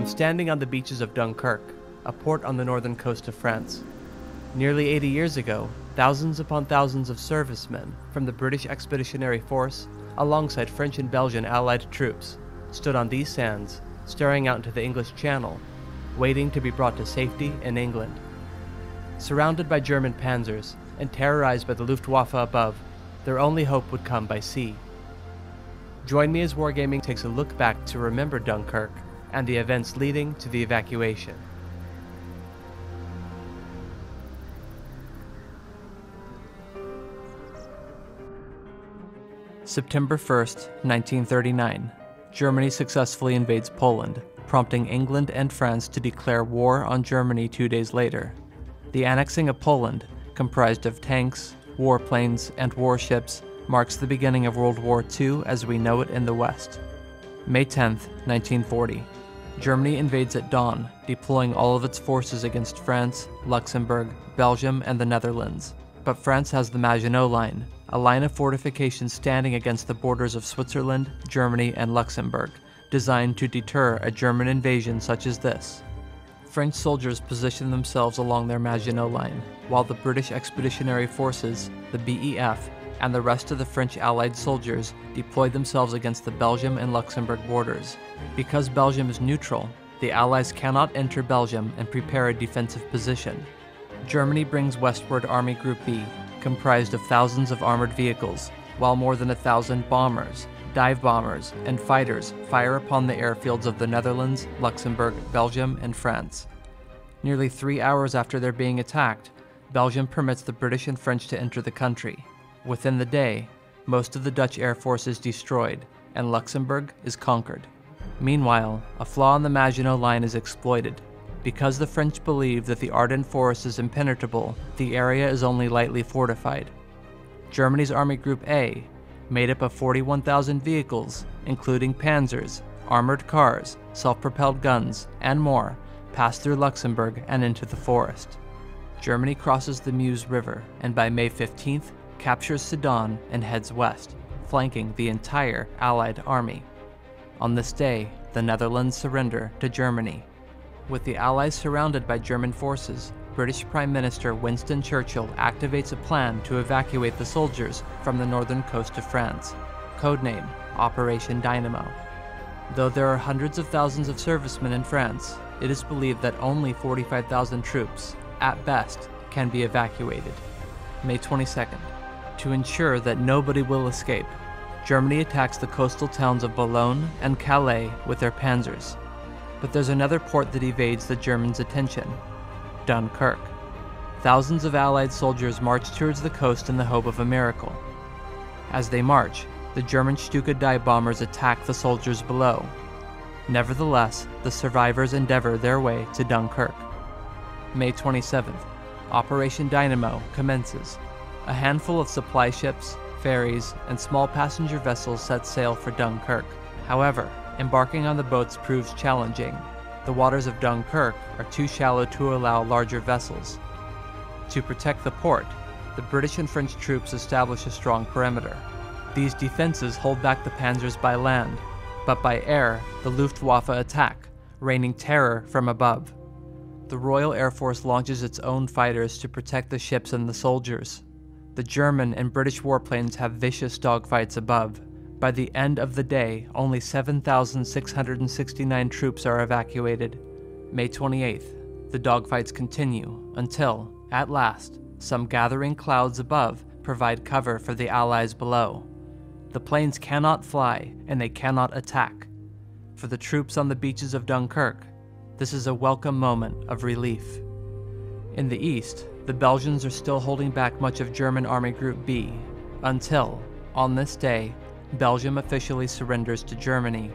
standing on the beaches of Dunkirk, a port on the northern coast of France. Nearly 80 years ago, thousands upon thousands of servicemen from the British Expeditionary Force, alongside French and Belgian Allied troops, stood on these sands, staring out into the English Channel, waiting to be brought to safety in England. Surrounded by German panzers and terrorized by the Luftwaffe above, their only hope would come by sea. Join me as Wargaming takes a look back to remember Dunkirk and the events leading to the evacuation. September 1st, 1939. Germany successfully invades Poland, prompting England and France to declare war on Germany 2 days later. The annexing of Poland, comprised of tanks, warplanes, and warships, marks the beginning of World War II as we know it in the West. May 10th, 1940. Germany invades at dawn, deploying all of its forces against France, Luxembourg, Belgium, and the Netherlands. But France has the Maginot Line, a line of fortifications standing against the borders of Switzerland, Germany, and Luxembourg, designed to deter a German invasion such as this. French soldiers position themselves along their Maginot Line, while the British Expeditionary Forces, the BEF, and the rest of the French Allied soldiers deployed themselves against the Belgium and Luxembourg borders. Because Belgium is neutral, the Allies cannot enter Belgium and prepare a defensive position. Germany brings westward Army Group B, comprised of thousands of armored vehicles, while more than 1,000 bombers, dive bombers, and fighters fire upon the airfields of the Netherlands, Luxembourg, Belgium, and France. Nearly 3 hours after they're being attacked, Belgium permits the British and French to enter the country. Within the day, most of the Dutch Air Force is destroyed, and Luxembourg is conquered. Meanwhile, a flaw in the Maginot Line is exploited. Because the French believe that the Ardennes Forest is impenetrable, the area is only lightly fortified. Germany's Army Group A, made up of 41,000 vehicles, including panzers, armored cars, self-propelled guns, and more, passed through Luxembourg and into the forest. Germany crosses the Meuse River, and by May 15th, captures Sedan and heads west, flanking the entire Allied army. On this day, the Netherlands surrender to Germany. With the Allies surrounded by German forces, British Prime Minister Winston Churchill activates a plan to evacuate the soldiers from the northern coast of France, codename Operation Dynamo. Though there are hundreds of thousands of servicemen in France, it is believed that only 45,000 troops, at best, can be evacuated. May 22nd. To ensure that nobody will escape, Germany attacks the coastal towns of Boulogne and Calais with their panzers. But there's another port that evades the Germans' attention: Dunkirk. Thousands of Allied soldiers march towards the coast in the hope of a miracle. As they march, the German Stuka dive bombers attack the soldiers below. Nevertheless, the survivors endeavor their way to Dunkirk. May 27th. Operation Dynamo commences. A handful of supply ships, ferries, and small passenger vessels set sail for Dunkirk. However, embarking on the boats proves challenging. The waters of Dunkirk are too shallow to allow larger vessels. To protect the port, the British and French troops establish a strong perimeter. These defenses hold back the panzers by land, but by air, the Luftwaffe attack, raining terror from above. The Royal Air Force launches its own fighters to protect the ships and the soldiers. The German and British warplanes have vicious dogfights above. By the end of the day, only 7,669 troops are evacuated. May 28th, the dogfights continue until, at last, some gathering clouds above provide cover for the Allies below. The planes cannot fly, and they cannot attack. For the troops on the beaches of Dunkirk, this is a welcome moment of relief. In the east, the Belgians are still holding back much of German Army Group B, until, on this day, Belgium officially surrenders to Germany.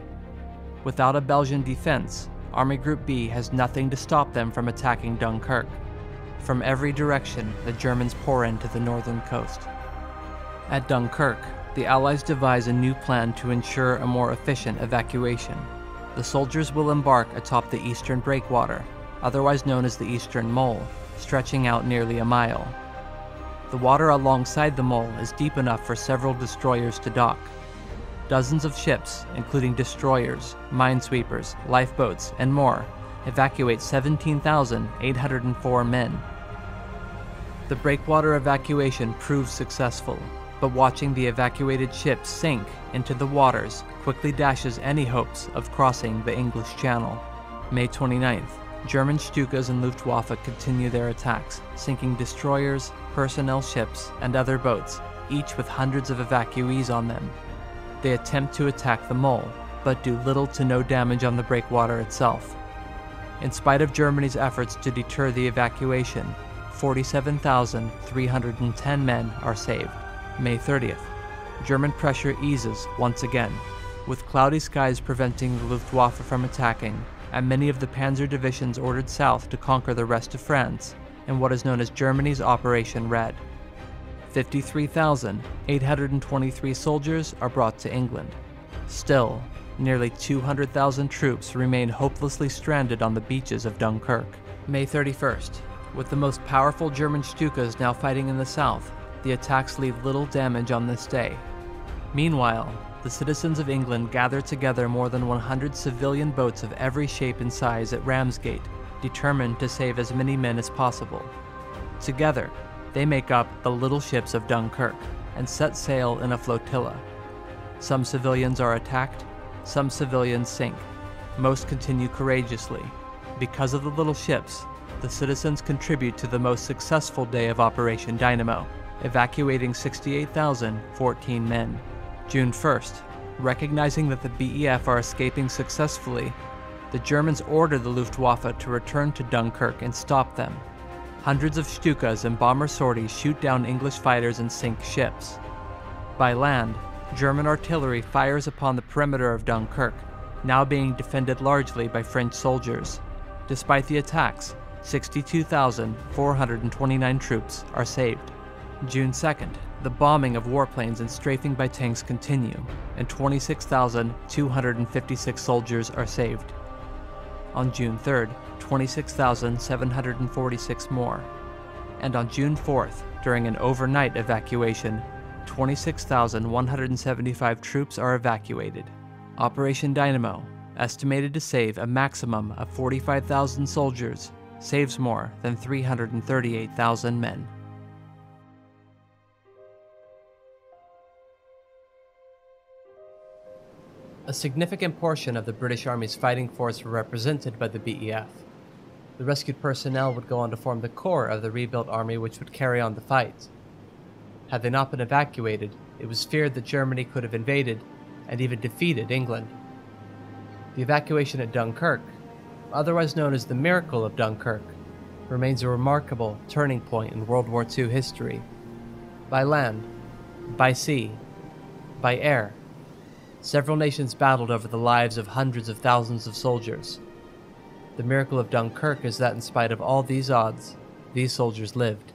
Without a Belgian defense, Army Group B has nothing to stop them from attacking Dunkirk. From every direction, the Germans pour into the northern coast. At Dunkirk, the Allies devise a new plan to ensure a more efficient evacuation. The soldiers will embark atop the eastern breakwater, otherwise known as the Eastern Mole, stretching out nearly a mile. The water alongside the mole is deep enough for several destroyers to dock. Dozens of ships, including destroyers, minesweepers, lifeboats, and more, evacuate 17,804 men. The breakwater evacuation proved successful, but watching the evacuated ships sink into the waters quickly dashes any hopes of crossing the English Channel. May 29th, German Stukas and Luftwaffe continue their attacks, sinking destroyers, personnel ships, and other boats, each with hundreds of evacuees on them. They attempt to attack the mole, but do little to no damage on the breakwater itself. In spite of Germany's efforts to deter the evacuation, 47,310 men are saved. May 30th, German pressure eases once again, with cloudy skies preventing the Luftwaffe from attacking, and many of the panzer divisions ordered south to conquer the rest of France in what is known as Germany's Operation Red. 53,823 soldiers are brought to England. Still, nearly 200,000 troops remain hopelessly stranded on the beaches of Dunkirk. May 31st, with the most powerful German Stukas now fighting in the south, the attacks leave little damage on this day. Meanwhile, the citizens of England gather together more than 100 civilian boats of every shape and size at Ramsgate, determined to save as many men as possible. Together, they make up the little ships of Dunkirk and set sail in a flotilla. Some civilians are attacked, some civilians sink. Most continue courageously. Because of the little ships, the citizens contribute to the most successful day of Operation Dynamo, evacuating 68,014 men. June 1st, recognizing that the BEF are escaping successfully, the Germans order the Luftwaffe to return to Dunkirk and stop them. Hundreds of Stukas and bomber sorties shoot down English fighters and sink ships. By land, German artillery fires upon the perimeter of Dunkirk, now being defended largely by French soldiers. Despite the attacks, 62,429 troops are saved. June 2nd, the bombing of warplanes and strafing by tanks continue, and 26,256 soldiers are saved. On June 3rd, 26,746 more. And on June 4th, during an overnight evacuation, 26,175 troops are evacuated. Operation Dynamo, estimated to save a maximum of 45,000 soldiers, saves more than 338,000 men. A significant portion of the British Army's fighting force were represented by the BEF. The rescued personnel would go on to form the core of the rebuilt army which would carry on the fight. Had they not been evacuated, it was feared that Germany could have invaded and even defeated England. The evacuation at Dunkirk, otherwise known as the Miracle of Dunkirk, remains a remarkable turning point in World War II history. By land, by sea, by air, several nations battled over the lives of hundreds of thousands of soldiers. The miracle of Dunkirk is that in spite of all these odds, these soldiers lived.